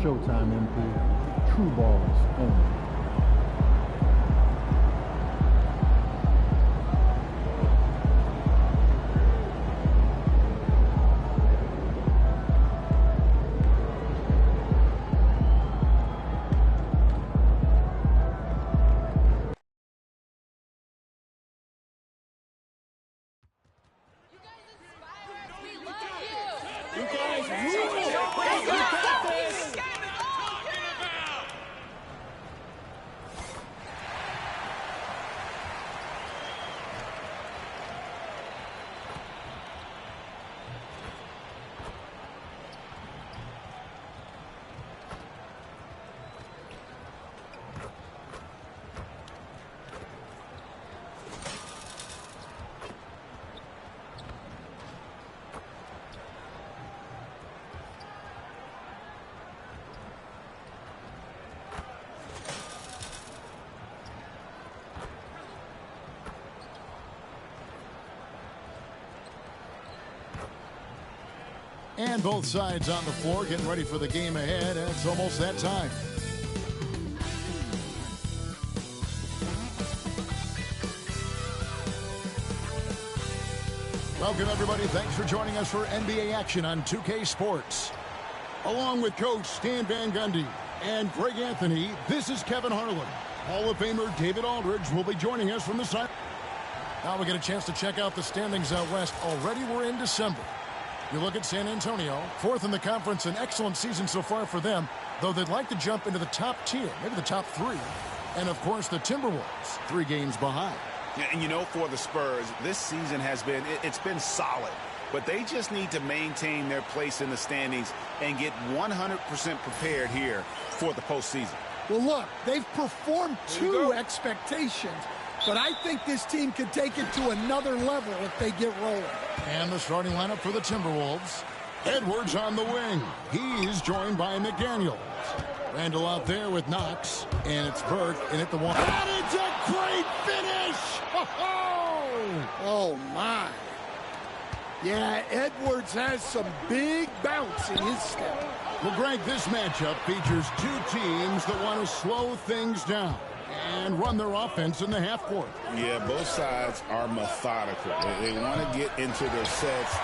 Showtime, MP. True balls only. And both sides on the floor getting ready for the game ahead. It's almost that time. Welcome, everybody. Thanks for joining us for NBA action on 2K Sports. Along with Coach Stan Van Gundy and Greg Anthony, this is Kevin Harlan. Hall of Famer David Aldridge will be joining us from the side. Now we get a chance to check out the standings out west. Already we're in December. You look at San Antonio, fourth in the conference, an excellent season so far for them, though they'd like to jump into the top tier, maybe the top three. And, of course, the Timberwolves, 3 games behind. Yeah, and, you know, for the Spurs, this season has been, it's been solid. But they just need to maintain their place in the standings and get 100% prepared here for the postseason. Well, look, they've performed to expectations. But I think this team could take it to another level if they get rolling. And the starting lineup for the Timberwolves. Edwards on the wing. He's joined by McDaniels. Randall out there with Knox. And it's Burke in at the one. That is a great finish! Oh, my. Yeah, Edwards has some big bounce in his step. Well, Greg, this matchup features 2 teams that want to slow things down and run their offense in the half court. Yeah, both sides are methodical. They want to get into their sets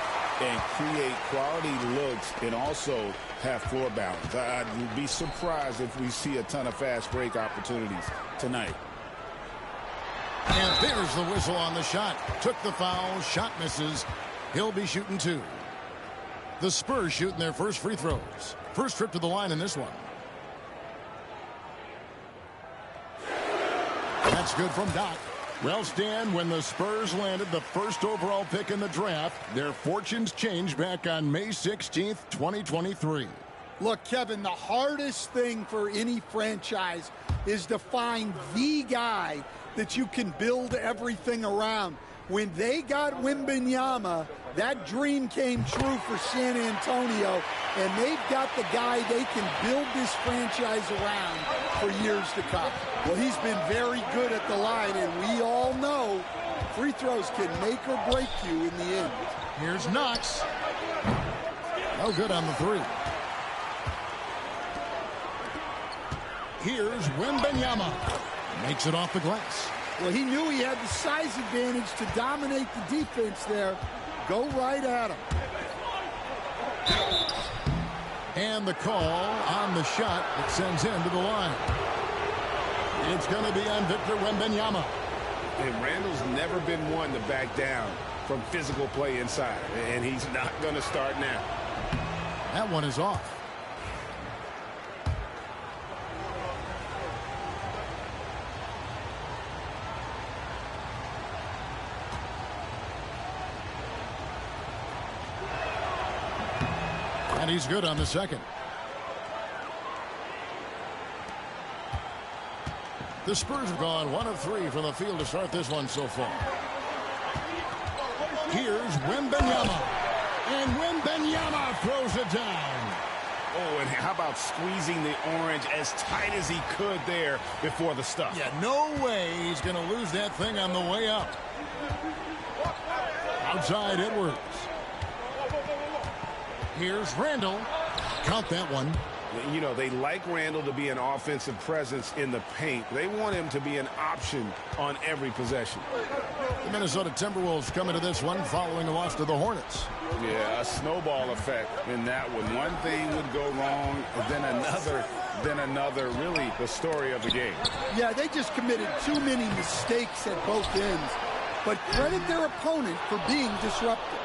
and create quality looks and also have floor balance. I'd be surprised if we see a ton of fast break opportunities tonight. And there's the whistle on the shot. Took the foul, shot misses. He'll be shooting 2. The Spurs shooting their first free throws. First trip to the line in this one. That's good from Doc. Well, Stan, when the Spurs landed the first overall pick in the draft, their fortunes changed back on May 16th, 2023. Look, Kevin, the hardest thing for any franchise is to find the guy that you can build everything around. When they got Wembanyama, that dream came true for San Antonio, and they've got the guy they can build this franchise around for years to come. Well, he's been very good at the line, and we all know free throws can make or break you in the end. Here's Knox. No good on the 3. Here's Wembanyama. Makes it off the glass. Well, he knew he had the size advantage to dominate the defense there. Go right at him. And the call on the shot that sends him to the line. It's going to be on Victor Wembanyama. And Randall's never been one to back down from physical play inside, and he's not going to start now. That one is off. And he's good on the second. The Spurs have gone 1 of 3 from the field to start this one so far. Here's Wembanyama. And Wembanyama throws it down. Oh, and how about squeezing the orange as tight as he could there before the stuff? Yeah, no way he's going to lose that thing on the way up. Outside Edwards. Here's Randall. Count that one. You know, they like Randall to be an offensive presence in the paint. They want him to be an option on every possession. The Minnesota Timberwolves coming to this one following a loss to the Hornets. Yeah, a snowball effect in that one. One thing would go wrong, then another. Really the story of the game. Yeah, they just committed too many mistakes at both ends. But credit their opponent for being disruptive.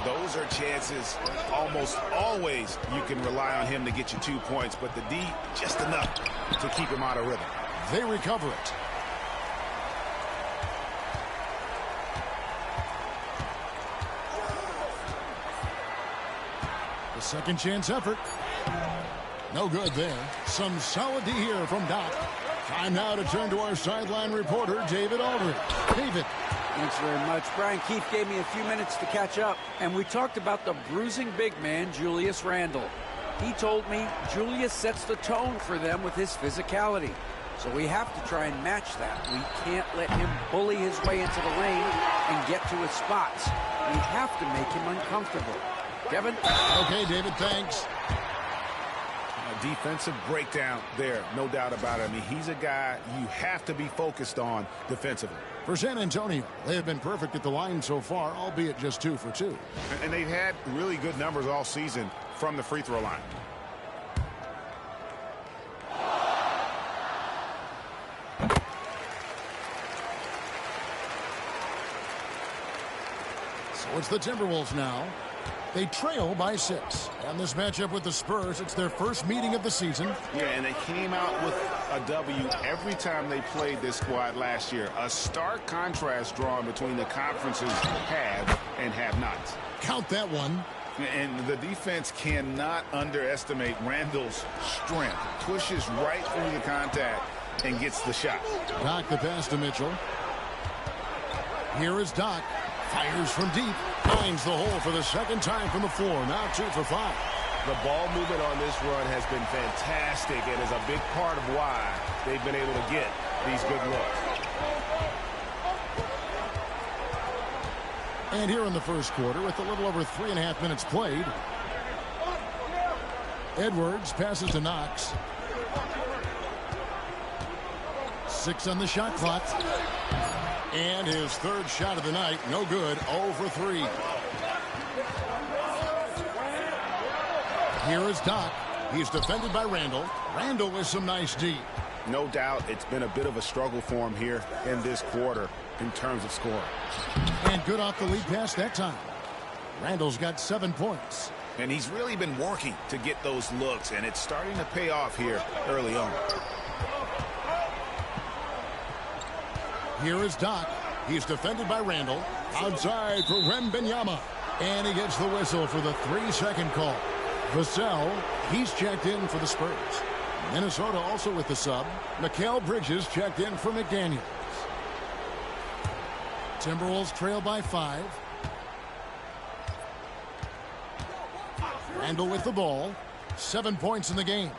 Those are chances almost always you can rely on him to get you 2 points, but the D just enough to keep him out of rhythm. They recover it. The second chance effort. No good there. Some solid D here from Doc. Time now to turn to our sideline reporter, David Aldridge. David. Thanks very much. Brian Keefe gave me a few minutes to catch up, and we talked about the bruising big man, Julius Randle. He told me Julius sets the tone for them with his physicality. So we have to try and match that. We can't let him bully his way into the lane and get to his spots. We have to make him uncomfortable. Kevin? Okay, David, thanks. A defensive breakdown there, no doubt about it. I mean, he's a guy you have to be focused on defensively. For San Antonio, they have been perfect at the line so far, albeit just 2 for 2. And they've had really good numbers all season from the free throw line. So it's the Timberwolves now. They trail by 6. And this matchup with the Spurs, it's their first meeting of the season. Yeah, and they came out with a W every time they played this squad last year. A stark contrast drawn between the conference's have and have-nots. Count that one. And the defense cannot underestimate Randall's strength. Pushes right through the contact and gets the shot. Doc the pass to Mitchell. Here is Doc. Fires from deep. Finds the hole for the second time from the floor. Now 2 for 5. The ball movement on this run has been fantastic and is a big part of why they've been able to get these good looks. And here in the first quarter, with a little over 3.5 minutes played, Edwards passes to Knox. 6 on the shot clock. And his third shot of the night, no good, 0 for 3. Here is Doc. He's defended by Randall. Randall with some nice D. No doubt it's been a bit of a struggle for him here in this quarter in terms of scoring. And good off the lead pass that time. Randall's got 7 points. And he's really been working to get those looks, and it's starting to pay off here early on. Here is Doc. He's defended by Randall. Outside for Wembanyama. And he gets the whistle for the 3-second call. Vassell, he's checked in for the Spurs. Minnesota also with the sub. Mikal Bridges checked in for McDaniels. Timberwolves trail by 5. Randall with the ball. 7 points in the game.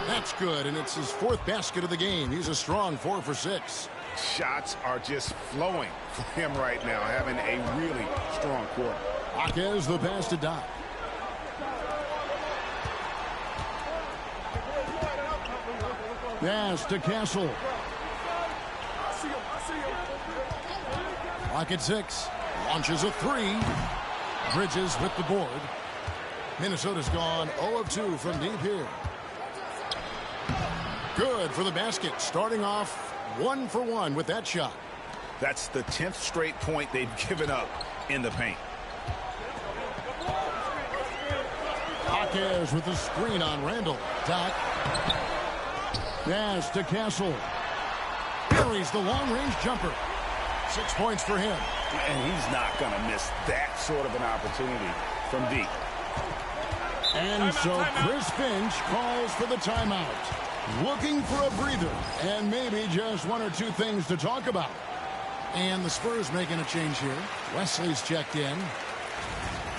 That's good, and it's his 4th basket of the game. He's a strong 4 for 6. Shots are just flowing for him right now, having a really strong quarter. Jaquez the pass to Doc. Pass to Castle. Clock at 6. Launches a 3. Bridges with the board. Minnesota's gone 0 of 2 from deep here. Good for the basket. Starting off 1 for 1 with that shot. That's the 10th straight point they've given up in the paint. Jaquez with the screen on Randall. Doc. Pass to Castle. Buries the long-range jumper. 6 points for him. And he's not going to miss that sort of an opportunity from deep. And so Chris Finch calls for the timeout. Looking for a breather and maybe just 1 or 2 things to talk about. And the Spurs making a change here. Wesley's checked in.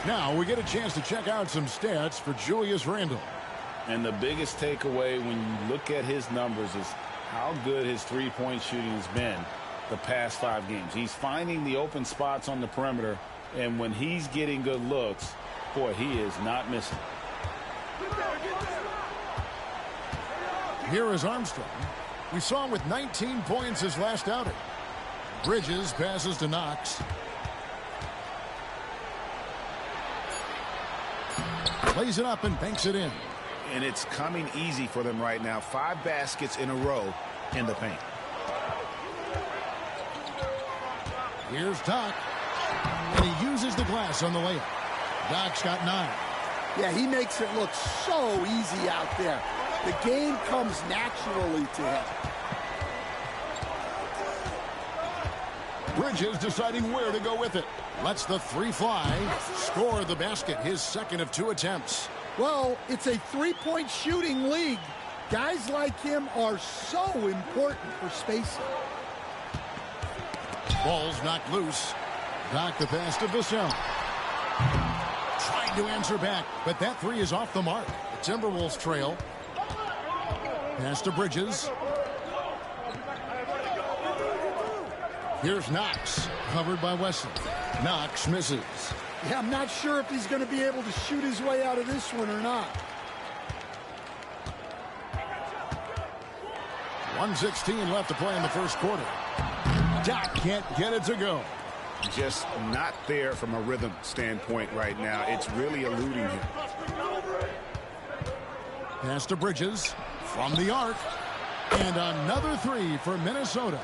Now we get a chance to check out some stats for Julius Randle. And the biggest takeaway when you look at his numbers is how good his three-point shooting has been the past 5 games. He's finding the open spots on the perimeter, and when he's getting good looks, boy, he is not missing. Here is Armstrong. We saw him with 19 points his last outing. Bridges passes to Knox. Plays it up and banks it in. And it's coming easy for them right now. 5 baskets in a row in the paint. Here's Doc. And he uses the glass on the layup. Doc's got 9. Yeah, he makes it look so easy out there. The game comes naturally to him. Bridges deciding where to go with it. Lets the 3 fly. Score the basket, his second of 2 attempts. Well, it's a three-point shooting league. Guys like him are so important for spacing. Ball's knocked loose. Doc the pass to Vassell. Trying to answer back, but that 3 is off the mark. The Timberwolves trail. Pass to Bridges. Here's Knox, covered by Wesley. Knox misses. Yeah, I'm not sure if he's going to be able to shoot his way out of this one or not. 1:16 left to play in the first quarter. Doc can't get it to go. Just not there from a rhythm standpoint right now. It's really eluding him. Pass to Bridges from the arc. And another 3 for Minnesota.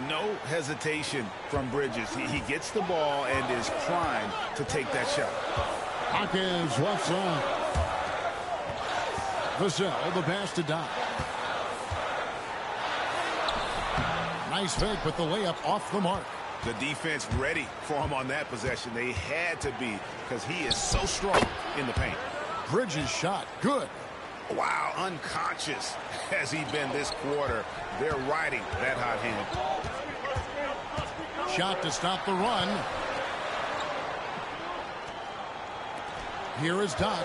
No hesitation from Bridges. He gets the ball and is primed to take that shot. Hawkins left side. Vassell, the pass to Doc. Nice fake, but the layup off the mark. The defense ready for him on that possession. They had to be, because he is so strong in the paint. Bridges shot, good. Wow, unconscious has he been this quarter. They're riding that hot hand. Shot to stop the run. Here is Doc.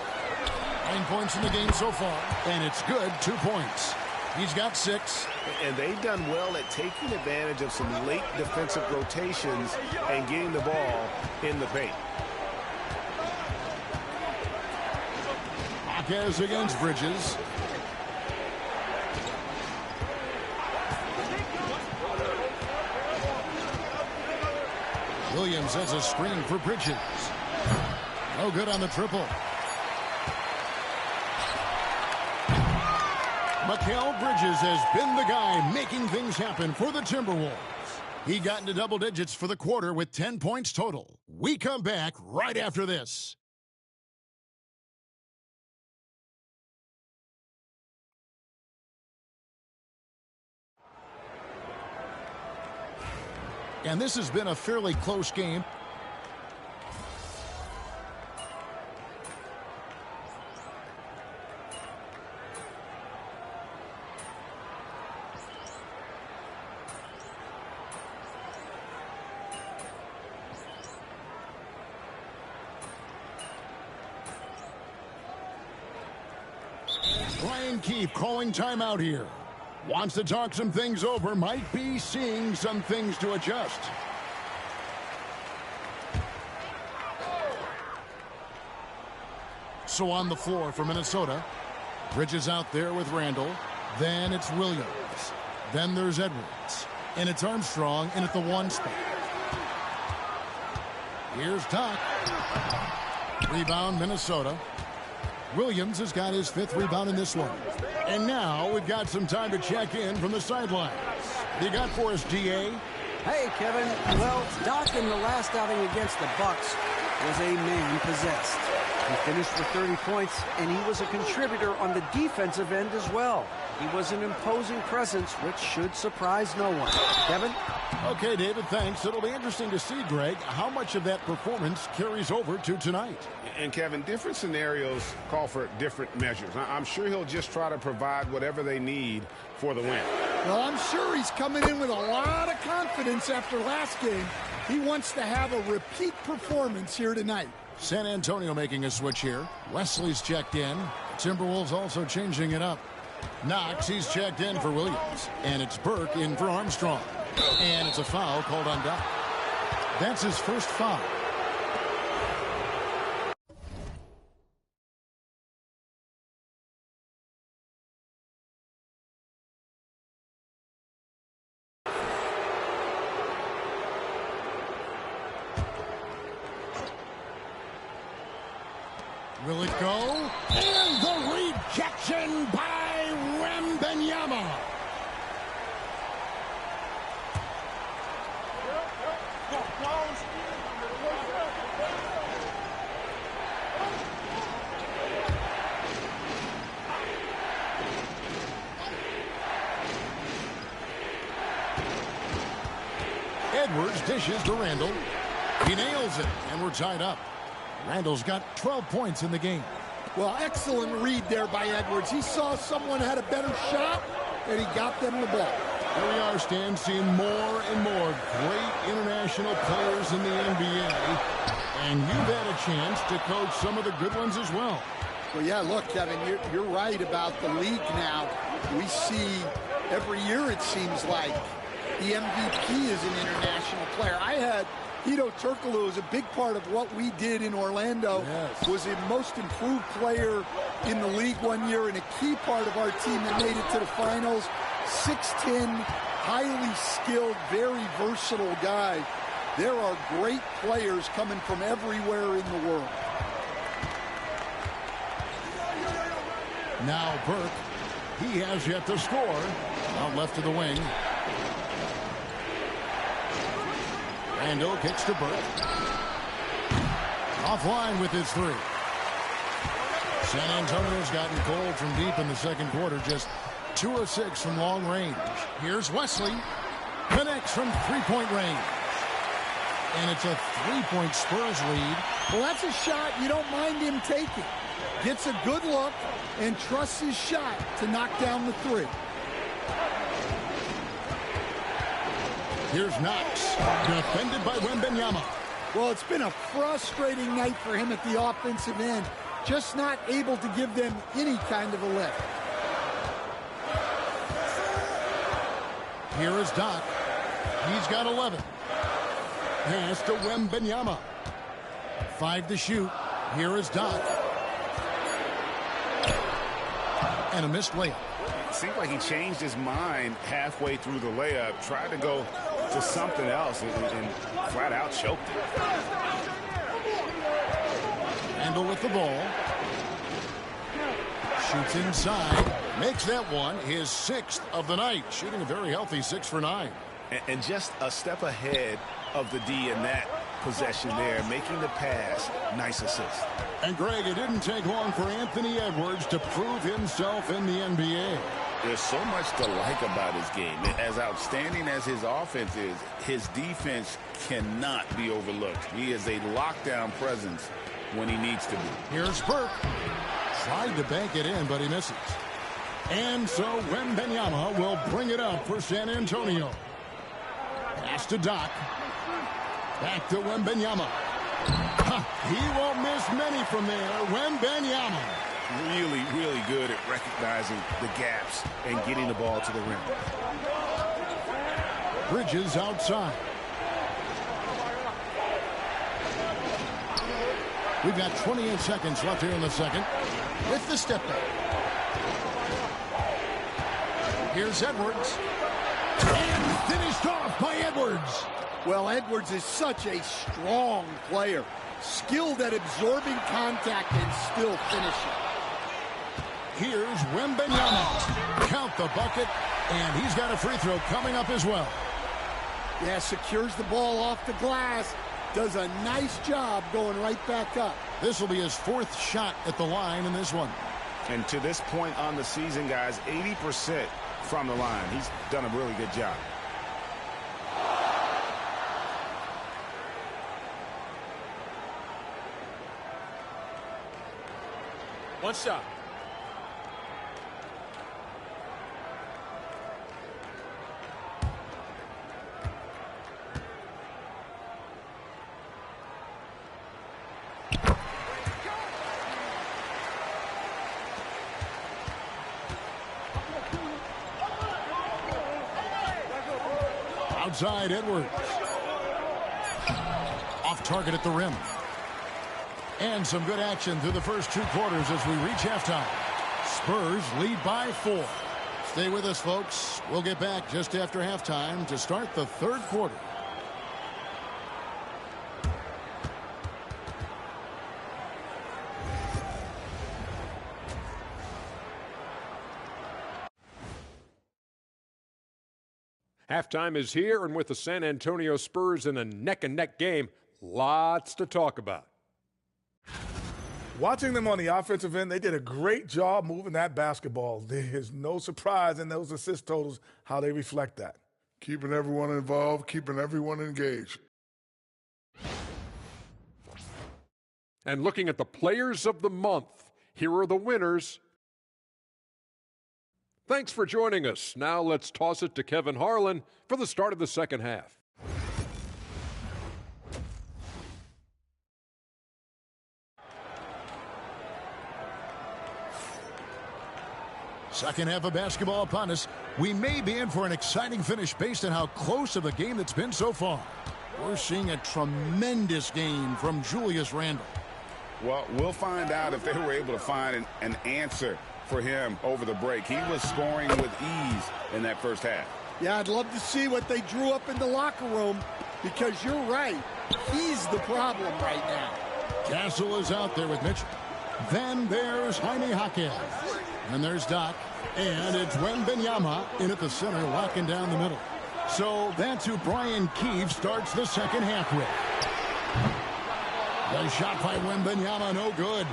9 points in the game so far, and it's good, 2 points. He's got 6. And they've done well at taking advantage of some late defensive rotations and getting the ball in the paint. Hawkins against Bridges. Williams has a screen for Bridges. No good on the triple. Mikal Bridges has been the guy making things happen for the Timberwolves. He got into double digits for the quarter with 10 points total. We come back right after this. And this has been a fairly close game. Brian Keefe calling timeout here. Wants to talk some things over, might be seeing some things to adjust. So on the floor for Minnesota, Bridges out there with Randall. Then it's Williams. Then there's Edwards. And it's Armstrong in at the 1 spot. Here's Doc. Rebound, Minnesota. Williams has got his 5th rebound in this one. And now we've got some time to check in from the sidelines. What you got for us, DA? Hey, Kevin. Well, Doc in the last outing against the Bucks was a man possessed. He finished with 30 points, and he was a contributor on the defensive end as well. He was an imposing presence, which should surprise no one. Kevin? Okay, David, thanks. It'll be interesting to see, Greg, how much of that performance carries over to tonight. And, Kevin, different scenarios call for different measures. I'm sure he'll just try to provide whatever they need for the win. Well, I'm sure he's coming in with a lot of confidence after last game. He wants to have a repeat performance here tonight. San Antonio making a switch here. Wesley's checked in. Timberwolves also changing it up. Knox, he's checked in for Williams. And it's Burke in for Armstrong. And it's a foul called on Doc. That's his first foul. Will it go? And the rejection by Wembanyama. Edwards dishes to Randall. He nails it, and we're tied up. Randall's got 12 points in the game. Well, excellent read there by Edwards. He saw someone had a better shot, and he got them the ball. Here we are, Stan, seeing more and more great international players in the NBA. And you've had a chance to coach some of the good ones as well. Well, yeah, look, Kevin, you're right about the league now. We see every year, it seems like, the MVP is an international player. I had Hedo Turkoglu was a big part of what we did in Orlando. Yes. Was the most improved player in the league one year and a key part of our team that made it to the finals. 6'10", highly skilled, very versatile guy. There are great players coming from everywhere in the world. Now Burke, he has yet to score. Out left to the wing. Randall kicks to Burke. Offline with his three. San Antonio's gotten cold from deep in the second quarter. Just 2 of 6 from long range. Here's Wesley. Connects from three-point range. And it's a 3-point Spurs lead. Well, that's a shot you don't mind him taking. Gets a good look and trusts his shot to knock down the three. Here's Knox, defended by Wembanyama. Well, it's been a frustrating night for him at the offensive end. Just not able to give them any kind of a lift. Here is Doc. He's got 11. Pass to Wembanyama. 5 to shoot. Here is Doc. And a missed layup. It seemed like he changed his mind halfway through the layup, tried to go to something else, and flat out choked it. Randall with the ball. Shoots inside. Makes that one his 6th of the night. Shooting a very healthy 6 for 9. And just a step ahead of the D in that possession there, making the pass. Nice assist. And Greg, it didn't take long for Anthony Edwards to prove himself in the NBA. There's so much to like about his game. As outstanding as his offense is, his defense cannot be overlooked. He is a lockdown presence when he needs to be. Here's Burke. Tried to bank it in, but he misses. And so Wembanyama will bring it up for San Antonio. Pass to Doc. Back to Wembanyama. He won't miss many from there. Wembanyama. Really, really good at recognizing the gaps and getting the ball to the rim. Bridges outside. We've got 28 seconds left here in the second. With the step back. Here's Edwards. And finished off by Edwards. Well, Edwards is such a strong player. Skilled at absorbing contact and still finishing. Here's Wembanyama. Count the bucket. And he's got a free throw coming up as well. Yeah, secures the ball off the glass. Does a nice job going right back up. This will be his 4th shot at the line in this one. And to this point on the season, guys, 80% from the line. He's done a really good job. One shot. Outside Edwards. Off target at the rim. And some good action through the first 2 quarters as we reach halftime. Spurs lead by 4. Stay with us, folks. We'll get back just after halftime to start the 3rd quarter. Halftime is here, and with the San Antonio Spurs in a neck-and-neck game, lots to talk about. Watching them on the offensive end, they did a great job moving that basketball. There's no surprise in those assist totals how they reflect that. Keeping everyone involved, keeping everyone engaged. And looking at the players of the month, here are the winners. Thanks for joining us. Now let's toss it to Kevin Harlan for the start of the second half. Second half of basketball upon us. We may be in for an exciting finish based on how close of a game that's been so far. We're seeing a tremendous game from Julius Randle. Well, we'll find out if they were able to find an answer for him over the break. He was scoring with ease in that first half. Yeah, I'd love to see what they drew up in the locker room, because you're right. He's the problem right now. Castle is out there with Mitchell. Then there's Jaime Jaquez. And there's Doc. And it's Wembanyama in at the center, locking down the middle. So that's who Brian Keefe starts the second half with. The shot by Wembanyama, no good.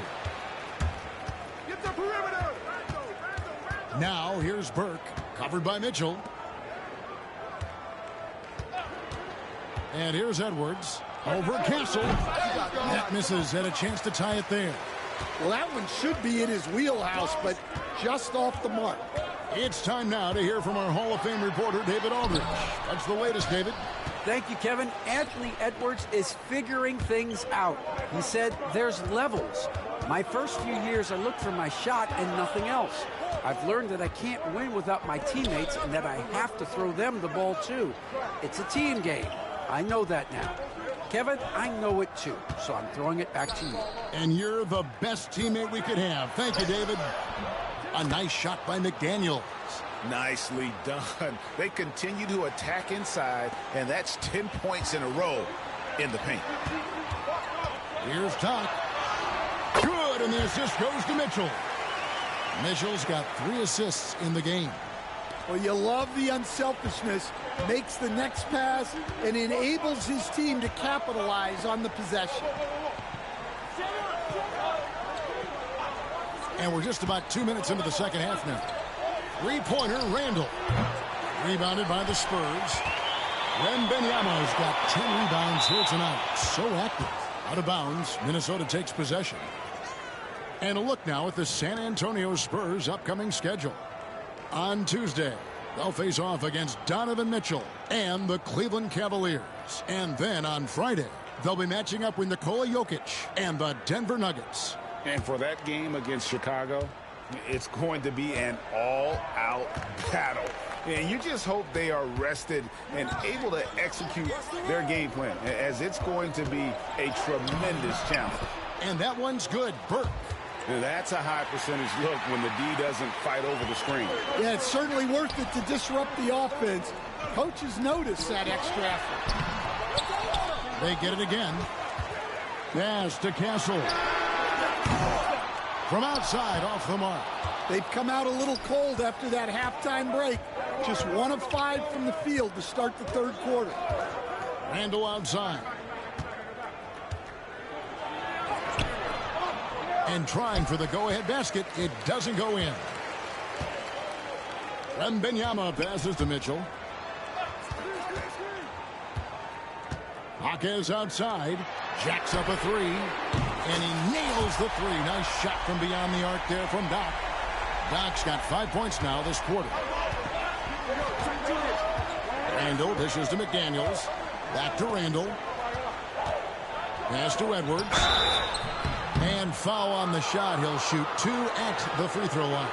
Get the perimeter! Now here's Burke, covered by Mitchell. And here's Edwards. Over Castle. That misses, had a chance to tie it there. Well, that one should be in his wheelhouse, but just off the mark. It's time now to hear from our Hall of Fame reporter, David Aldridge. What's the latest, David? Thank you, Kevin. Anthony Edwards is figuring things out. He said there's levels. My first few years, I looked for my shot and nothing else. I've learned that I can't win without my teammates and that I have to throw them the ball too. It's a team game. I know that now. Kevin, I know it too, so I'm throwing it back to you. And you're the best teammate we could have. Thank you, David. A nice shot by McDaniels. Nicely done. They continue to attack inside, and that's 10 points in a row in the paint. Here's Doc. Good, and the assist goes to Mitchell. Mitchell's got 3 assists in the game. Well, you love the unselfishness, makes the next pass, and enables his team to capitalize on the possession. And we're just about 2 minutes into the second half now. Three-pointer, Randle. Rebounded by the Spurs. Wembanyama's got 10 rebounds here tonight. So active. Out of bounds, Minnesota takes possession. And a look now at the San Antonio Spurs' upcoming schedule. On Tuesday, they'll face off against Donovan Mitchell and the Cleveland Cavaliers. And then on Friday, they'll be matching up with Nikola Jokic and the Denver Nuggets. And for that game against Chicago, it's going to be an all-out battle. And you just hope they are rested and able to execute their game plan, as it's going to be a tremendous challenge. And that one's good. Burke. That's a high percentage look when the D doesn't fight over the screen. Yeah, it's certainly worth it to disrupt the offense. Coaches notice that extra effort. They get it again. Pass to Castle. From outside, off the mark. They've come out a little cold after that halftime break. Just 1 of 5 from the field to start the third quarter. Randle outside. And trying for the go-ahead basket. It doesn't go in. Wembanyama passes to Mitchell. Jaquez outside. Jacks up a 3. And he nails the 3. Nice shot from beyond the arc there from Doc. Doc's got 5 points now this quarter. Randle dishes to McDaniels. Back to Randle. Pass to Edwards. And foul on the shot. He'll shoot 2 at the free throw line.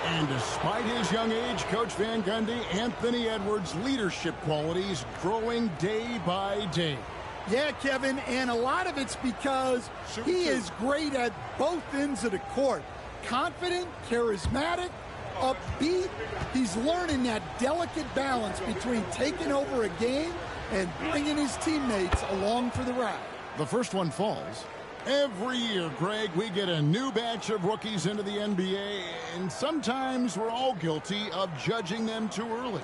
And despite his young age, Coach Van Gundy, Anthony Edwards' leadership qualities growing day by day. Yeah, Kevin, and a lot of it's because he is great at both ends of the court. Confident, charismatic, upbeat. He's learning that delicate balance between taking over a game and bringing his teammates along for the ride. The first one falls. Every year, Greg, we get a new batch of rookies into the NBA, and sometimes we're all guilty of judging them too early.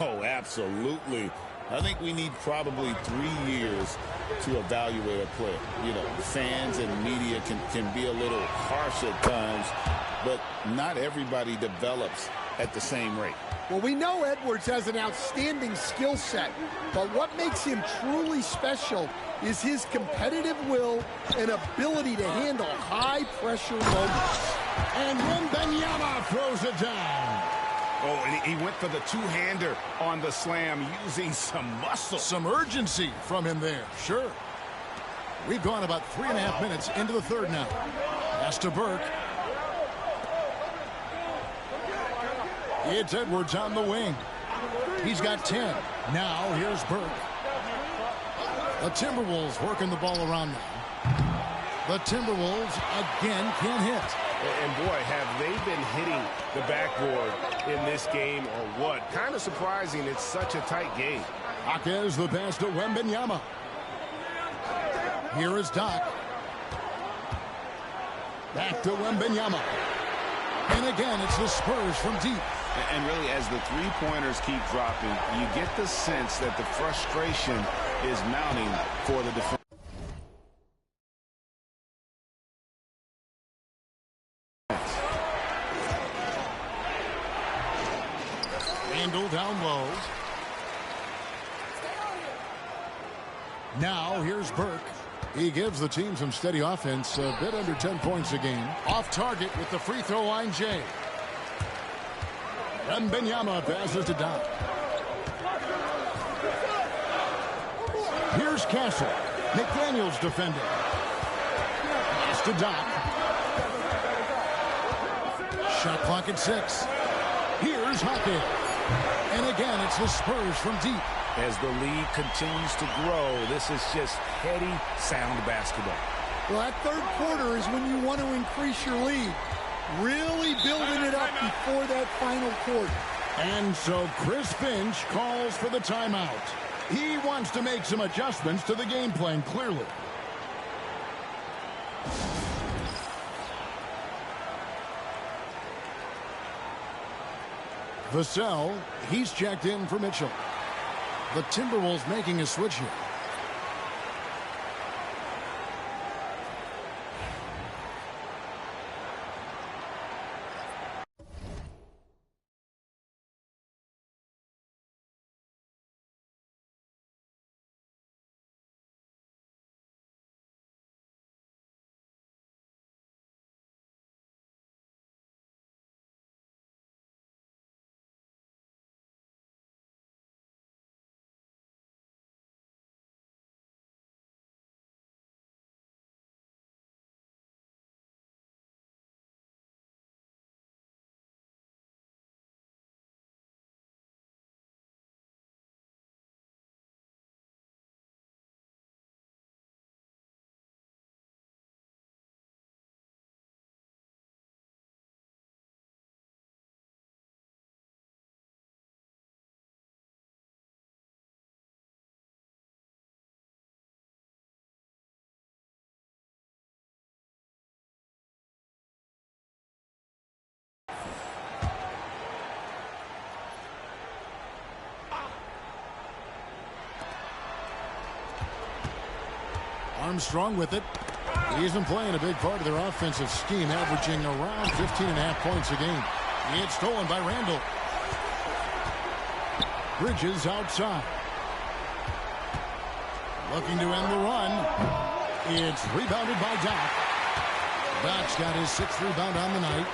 Oh, absolutely. I think we need probably 3 years to evaluate a player. You know, fans and media can be a little harsh at times, but not everybody develops at the same rate. Well, we know Edwards has an outstanding skill set, but what makes him truly special is his competitive will and ability to handle high-pressure moments. And Wembanyama throws it down. Oh, and he went for the two-hander on the slam using some muscle. Some urgency from him there, sure. We've gone about 3.5 minutes into the third now. Pass to Burke. It's Edwards on the wing. He's got 10. Now here's Burke. The Timberwolves working the ball around now. The Timberwolves again can't hit. And boy, have they been hitting the backboard in this game or what? Kind of surprising it's such a tight game. Jaquez the pass to Wembanyama. Here is Doc. Back to Wembanyama. And again, it's the Spurs from deep. And really, as the three-pointers keep dropping, you get the sense that the frustration is mounting for the defense. Randall down low. Now here's Burke. He gives the team some steady offense, a bit under 10 points a game. Off target with the free throw line, Jay. Wembanyama passes to Doc. Here's Castle. McDaniels defending. Pass to Doc. Shot clock at 6. Here's Jaquez. And again, it's the Spurs from deep. As the lead continues to grow, this is just heady, sound basketball. Well, that third quarter is when you want to increase your lead. Really building it up before that final quarter. And so Chris Finch calls for the timeout. He wants to make some adjustments to the game plan, clearly. Vassell, he's checked in for Mitchell. The Timberwolves making a switch here. Armstrong with it. He's been playing a big part of their offensive scheme, averaging around 15.5 points a game. It's stolen by Randall. Bridges outside. Looking to end the run. It's rebounded by Doc. Doc's got his 6th rebound on the night.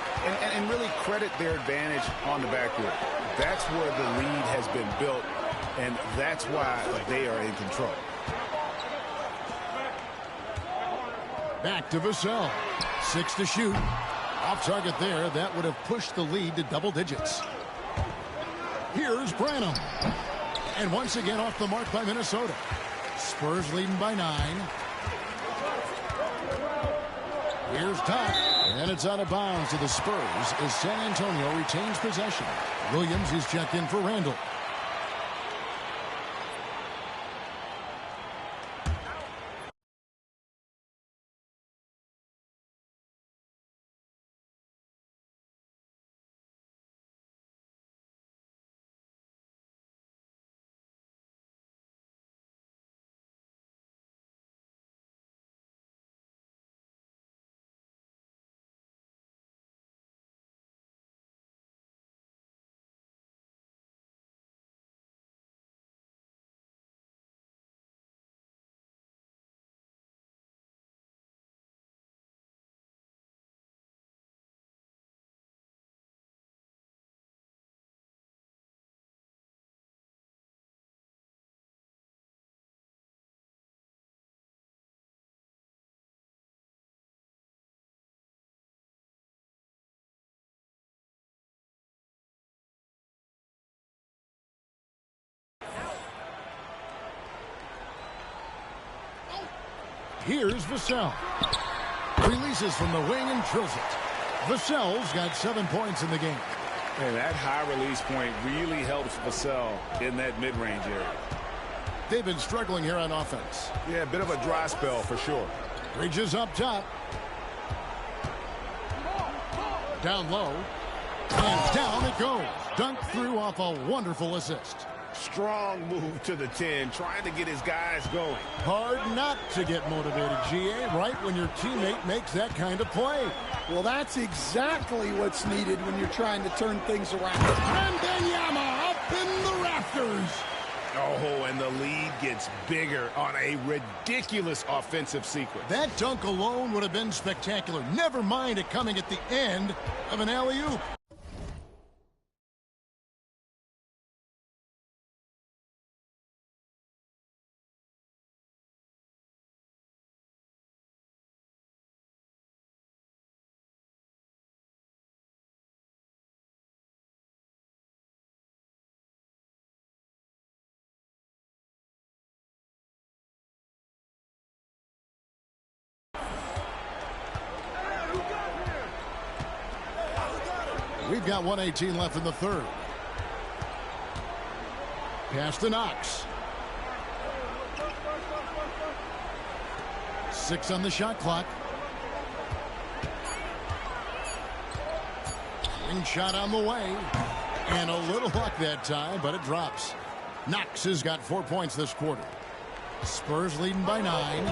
And really credit their advantage on the backcourt. That's where the lead has been built, and that's why they are in control. Back to Vassell. 6 to shoot. Off target there. That would have pushed the lead to double digits. Here's Branham. And once again off the mark by Minnesota. Spurs leading by 9. Here's Doc. And it's out of bounds to the Spurs as San Antonio retains possession. Williams is checked in for Randall. Here's Vassell. Releases from the wing and drills it. Vassell's got 7 points in the game. And that high release point really helps Vassell in that mid-range area. They've been struggling here on offense. Yeah, a bit of a dry spell for sure. Bridges up top. Down low. And down it goes. Dunked through off a wonderful assist. Strong move to the 10, trying to get his guys going. Hard not to get motivated, GA, right when your teammate makes that kind of play. Well, that's exactly what's needed when you're trying to turn things around. Wembanyama up in the rafters. Oh, and the lead gets bigger on a ridiculous offensive sequence. That dunk alone would have been spectacular. Never mind it coming at the end of an alley-oop. We've got 1:18 left in the third. Pass to Knox. 6 on the shot clock. Ring shot on the way. And a little luck that time, but it drops. Knox has got 4 points this quarter. Spurs leading by 9.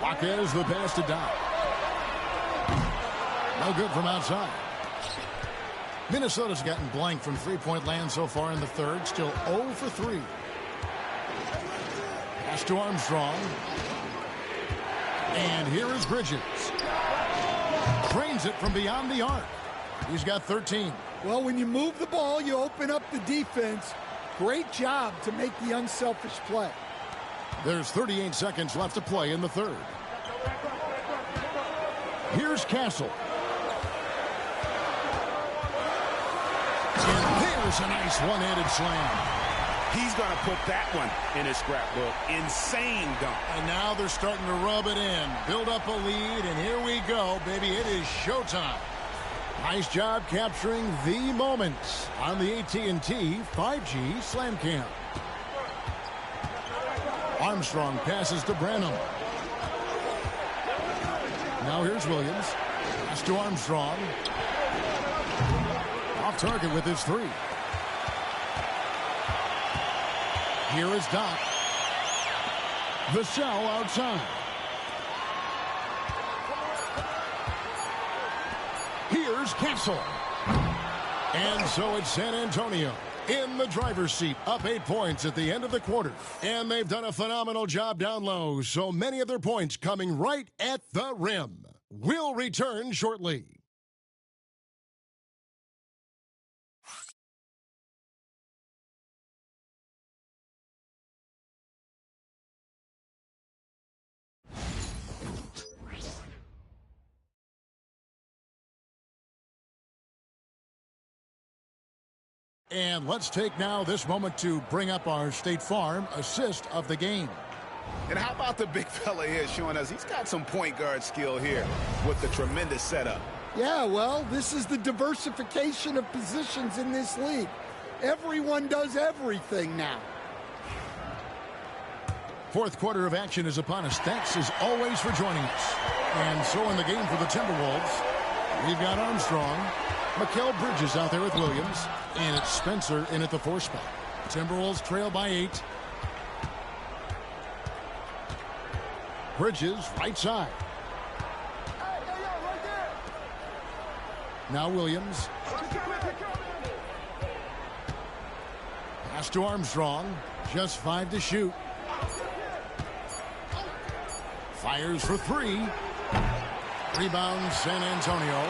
Jaquez the pass to Doc. No good from outside. Minnesota's gotten blank from three-point land so far in the third. Still 0 for 3. Pass to Armstrong. And here is Bridges. Trains it from beyond the arc. He's got 13. Well, when you move the ball, you open up the defense. Great job to make the unselfish play. There's 38 seconds left to play in the third. Here's Castle. And there's a nice one-handed slam. He's going to put that one in his scrapbook. Insane dunk. And now they're starting to rub it in. Build up a lead, and here we go, baby. It is showtime. Nice job capturing the moments on the AT&T 5G Slam Cam. Armstrong passes to Branham. Now here's Williams. Pass to Armstrong. Off target with his 3. Here is Doc. Vassell outside. Here's Castle. And so it's San Antonio in the driver's seat, up 8 points at the end of the quarter. And they've done a phenomenal job down low, so many of their points coming right at the rim. We'll return shortly. And let's take now this moment to bring up our State Farm assist of the game. And how about the big fella here showing us he's got some point guard skill here with the tremendous setup. Yeah, well, this is the diversification of positions in this league. Everyone does everything now. Fourth quarter of action is upon us. Thanks as always for joining us. And so in the game for the Timberwolves, we've got Armstrong. Mikal Bridges out there with Williams. And it's Spencer in at the 4 spot. Timberwolves trail by 8. Bridges right side. Now Williams. Pass to Armstrong. Just 5 to shoot. Fires for 3. Rebound San Antonio.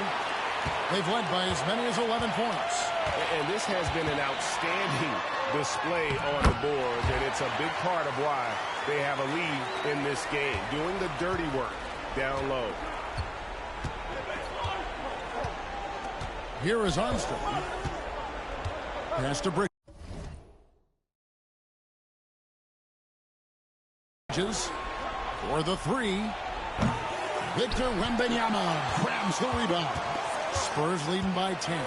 They've led by as many as 11 points. And this has been an outstanding display on the boards, and it's a big part of why they have a lead in this game, doing the dirty work down low. Here is Armstrong. Pass to Bridges. For the three. Victor Wembanyama grabs the rebound. Spurs leading by 10.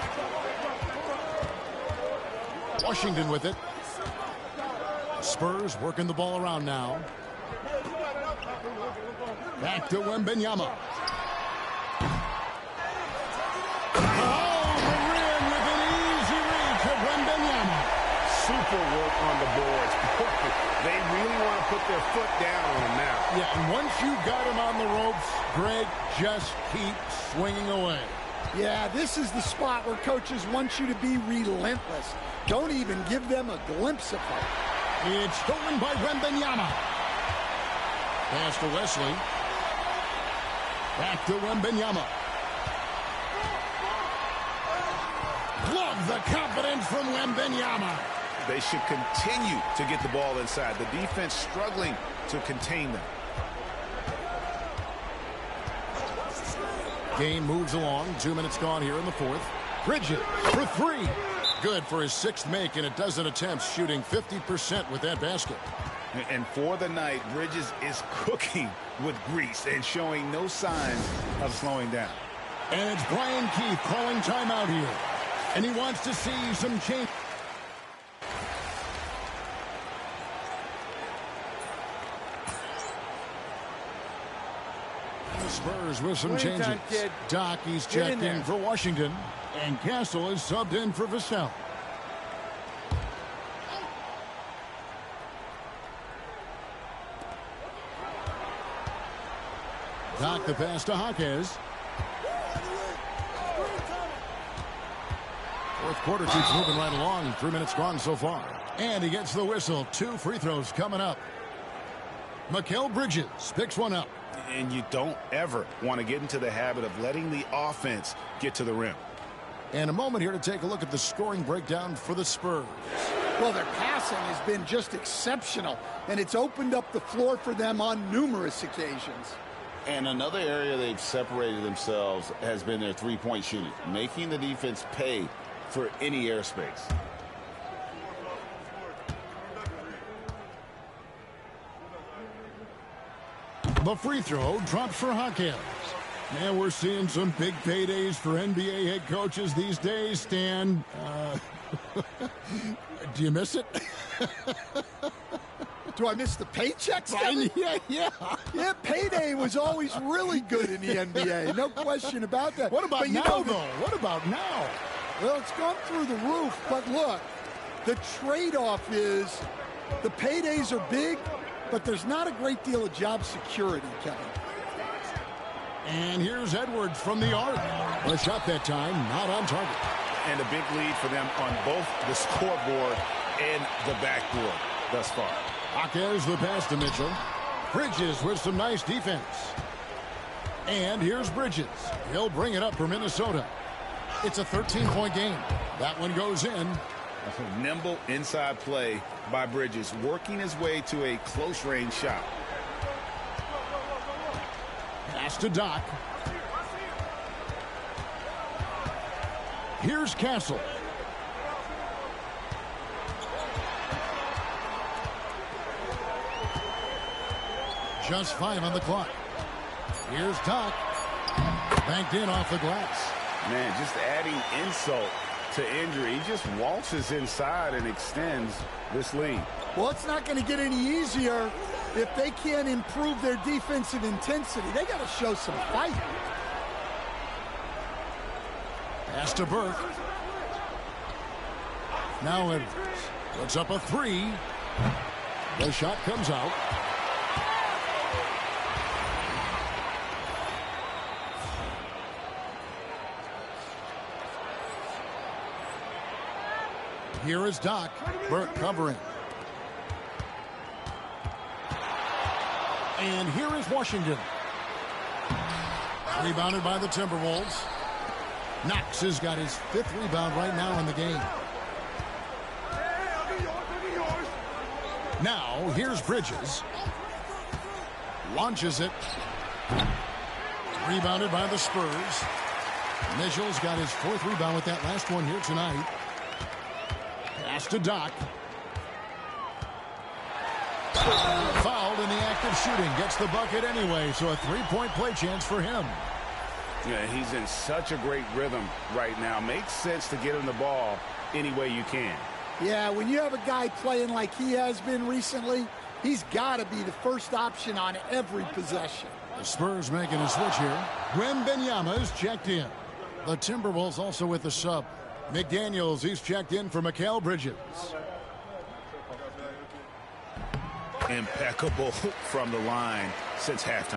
Washington with it. Spurs working the ball around now. Back to Wembanyama. Oh, the rim with an easy reach of Wembanyama. Super work on the boards. They really want to put their foot down on him now. Yeah, and once you got him on the ropes, Greg, just keep swinging away. Yeah, this is the spot where coaches want you to be relentless. Don't even give them a glimpse of it. It's stolen by Wembanyama. Pass to Wesley. Back to Wembanyama. Love the confidence from Wembanyama. They should continue to get the ball inside. The defense struggling to contain them. Game moves along. 2 minutes gone here in the fourth. Bridges for three. Good for his sixth make in a dozen attempts, shooting 50% with that basket. And for the night, Bridges is cooking with grease and showing no signs of slowing down. And it's Brian Keith calling timeout here. And he wants to see some change. Spurs with some changes. Doc, he's checked in for Washington. And Castle is subbed in for Vassell. Doc the pass to Jaquez. Fourth quarter keeps moving right along. 3 minutes gone so far. And he gets the whistle. 2 free throws coming up. Mikal Bridges picks one up. And you don't ever want to get into the habit of letting the offense get to the rim. And a moment here to take a look at the scoring breakdown for the Spurs. Well, their passing has been just exceptional, and it's opened up the floor for them on numerous occasions. And another area they've separated themselves has been their three-point shooting, making the defense pay for any airspace. The free throw drops for Jaquez. Man, we're seeing some big paydays for NBA head coaches these days, Stan. Do you miss it? Do I miss the paychecks? Yeah, payday was always really good in the NBA. No question about that. What about now, though? What about now? Well, it's gone through the roof. But look, the trade-off is the paydays are big, but there's not a great deal of job security, Kevin. And here's Edwards from the arc. A shot that time, not on target. And a big lead for them on both the scoreboard and the backboard thus far. Jaquez the pass to Mitchell. Bridges with some nice defense. And here's Bridges. He'll bring it up for Minnesota. It's a 13-point game. That one goes in. A nimble inside play by Bridges, working his way to a close-range shot. Pass to Doc. Here's Castle. Just 5 on the clock. Here's Doc. Banked in off the glass. Man, just adding insult to injury. He just waltzes inside and extends this lead. Well, it's not going to get any easier if they can't improve their defensive intensity. They got to show some fight. Pass to Burke. Now Edwards puts up a 3. The shot comes out. Here is Doc. Burke covering. And here is Washington. Rebounded by the Timberwolves. Knox has got his 5th rebound right now in the game. Now, here's Bridges. Launches it. Rebounded by the Spurs. Mitchell's got his 4th rebound with that last one here tonight. Pass to Doc. Fouled in the act of shooting, gets the bucket anyway, so a three-point play chance for him. Yeah, he's in such a great rhythm right now. Makes sense to get him the ball any way you can. Yeah, when you have a guy playing like he has been recently, he's got to be the first option on every possession. The Spurs making a switch here. Wembanyama is checked in. The Timberwolves also with the sub. McDaniels, he's checked in for Mikal Bridges. Impeccable from the line since halftime.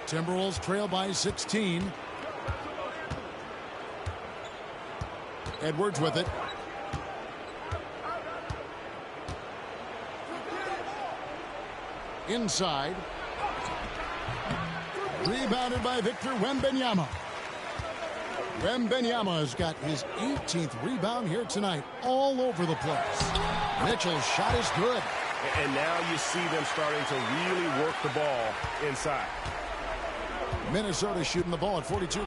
Timberwolves trail by 16. Edwards with it. Inside. Rebounded by Victor Wembanyama. Wembanyama has got his 18th rebound here tonight, all over the place. Mitchell's shot is good. And now you see them starting to really work the ball inside. Minnesota shooting the ball at 42%.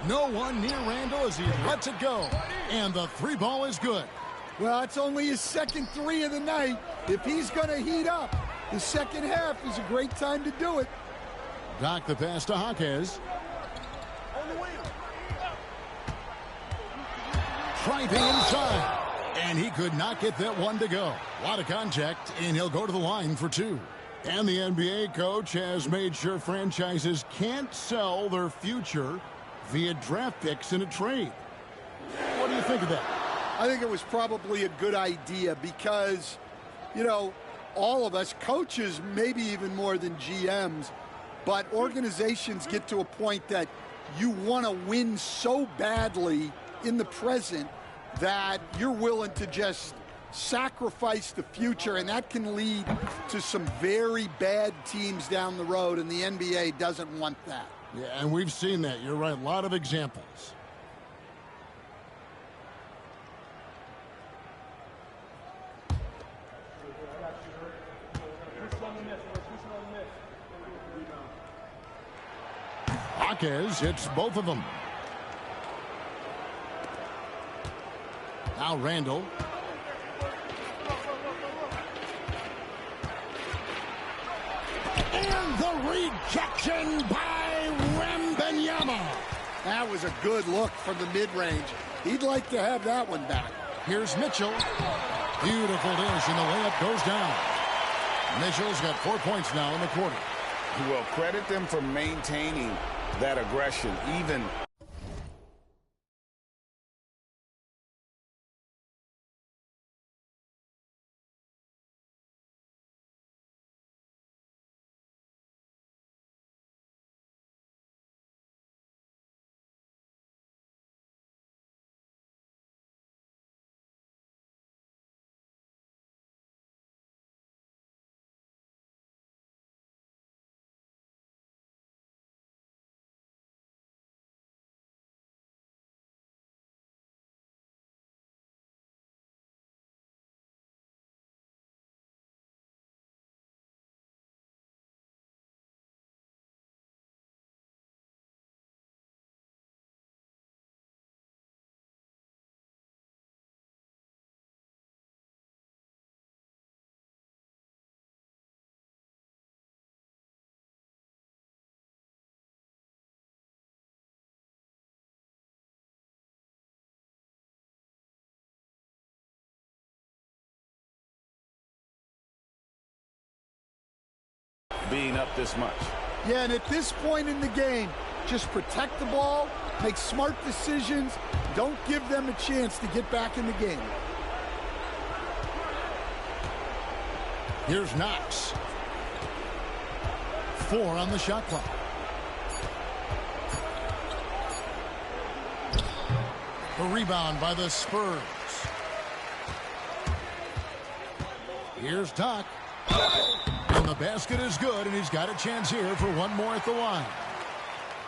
No one near Randall as he lets it go. And the three ball is good. Well, it's only his second three of the night. If he's going to heat up, the second half is a great time to do it. Doc the pass to Jaquez. Driving inside. And he could not get that one to go. A lot of contact, and he'll go to the line for two. And the NBA coach has made sure franchises can't sell their future via draft picks in a trade. What do you think of that? I think it was probably a good idea because, you know, all of us, coaches, maybe even more than GMs, but organizations get to a point that you want to win so badly in the present that you're willing to just sacrifice the future, and that can lead to some very bad teams down the road, and the NBA doesn't want that. Yeah, and we've seen that. You're right. A lot of examples. Jaquez hits both of them. Now Randall. And the rejection by Wembanyama. That was a good look from the mid-range. He'd like to have that one back. Here's Mitchell. Beautiful dish, and the layup goes down. Mitchell's got 4 points now in the quarter. Well, credit them for maintaining that aggression, even being up this much. Yeah, and at this point in the game, just protect the ball, make smart decisions, don't give them a chance to get back in the game. Here's Knox. 4 on the shot clock. The rebound by the Spurs. Here's Doc. And the basket is good, and he's got a chance here for one more at the line.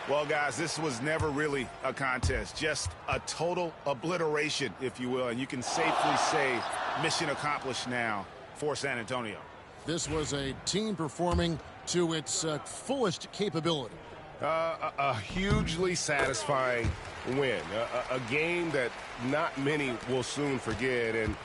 Well, guys, this was never really a contest, just a total obliteration, if you will. And you can safely say mission accomplished now for San Antonio. This was a team performing to its fullest capability. A hugely satisfying win. A game that not many will soon forget. And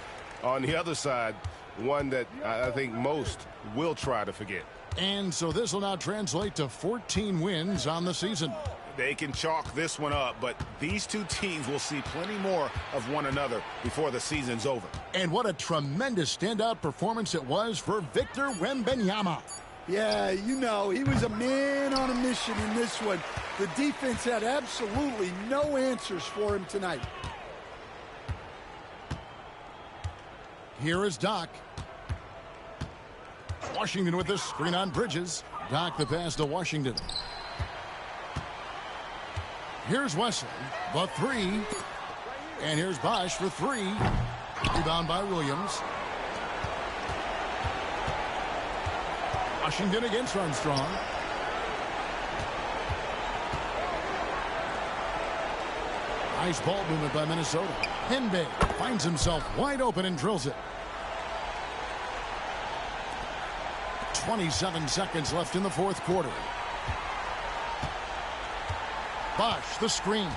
on the other side, one that I think most will try to forget. And so this will now translate to 14 wins on the season. They can chalk this one up, but these two teams will see plenty more of one another before the season's over. And what a tremendous standout performance it was for Victor Wembanyama. Yeah, you know, he was a man on a mission in this one. The defense had absolutely no answers for him tonight. Here is Doc. Washington with the screen on Bridges. Doc the pass to Washington. Here's Wesley, the 3. And here's Bosch for 3. Rebound by Williams. Washington against Armstrong. Nice ball movement by Minnesota. Henbe finds himself wide open and drills it. 27 seconds left in the fourth quarter. Bosch, the screen.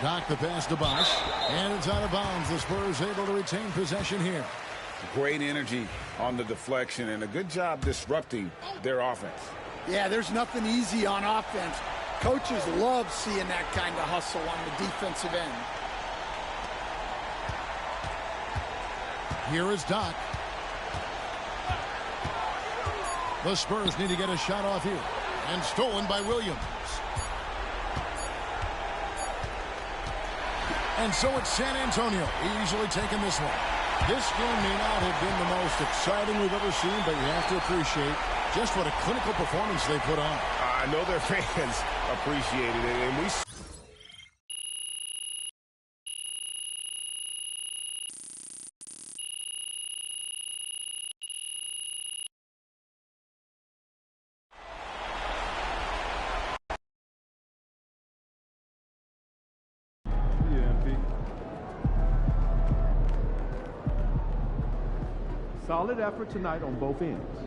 Doc the pass to Bosch. And it's out of bounds. The Spurs able to retain possession here. Great energy on the deflection and a good job disrupting their offense. Yeah, there's nothing easy on offense. Coaches love seeing that kind of hustle on the defensive end. Here is Doc. The Spurs need to get a shot off here. And stolen by Williams. And so it's San Antonio easily taking this one. This game may not have been the most exciting we've ever seen, but you have to appreciate just what a clinical performance they put on. I know their fans appreciated it, and we... Solid effort tonight on both ends.